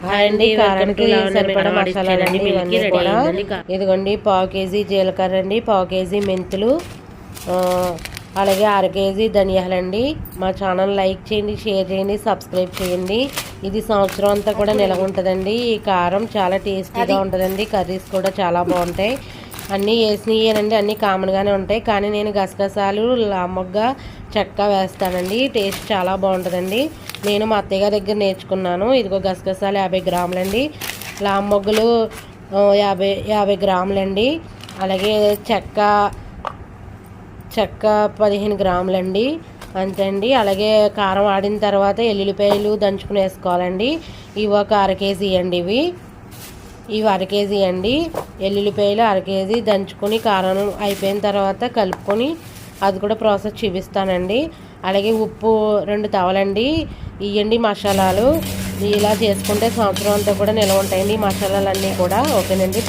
Hi అండి, కారానికి సరిపడా మసాలాలండి ఇవన్నీ కూడా. ఇదిగోండి పావు కేజీ జీలకర్ర అండి, పావు కేజీ మెంతులు, అలాగే 1/2 కేజీ ధనియాలండి. మా ఛానల్ లైక్ చేయండి, షేర్ చేయండి, సబ్స్క్రైబ్ చేయండి. ఇది సంవత్సరం అంతా కూడా నిలవ ఉంటుందండి. ఈ కారం చాలా టేస్టీగా ఉంటుందండి. కర్రీస్ కూడా చాలా బాగుంటాయి. అన్నీ వేసినయేనండి, అన్నీ కామన్గానే ఉంటాయి. కానీ నేను గసగసాలు, లామొగ్గ, చెక్క వేస్తానండి. టేస్ట్ చాలా బాగుంటుందండి. నేను మా అత్తయ్య గారి దగ్గర నేర్చుకున్నాను. ఇదిగో గసగసాలు 50 గ్రాములండి, లామొగ్గలు 50 గ్రాములండి, అలాగే చెక్క 15 గ్రాములండి, అంతే అండి. అలాగే కారం ఆడిన తర్వాత ఎల్లుల్లిపాయలు దంచుకుని వేసుకోవాలండి. ఇవి ఒక 1/2 కేజీ అండి. ఇవి 1/2 కేజీ అండి. ఎల్లుల్లిపాయలు 1/2 కేజీ దంచుకొని కారం అయిపోయిన తర్వాత కలుపుకొని అది కూడా ప్రాసెస్ చూపిస్తానండి. అలాగే ఉప్పు 2 తవలండి. ఇవ్వండి మసాలాలు. ఇలా చేసుకుంటే సంవత్సరం అంతా కూడా నిల్వ ఉంటాయండి ఈ మసాలాలన్నీ కూడా. ఓకేనండి.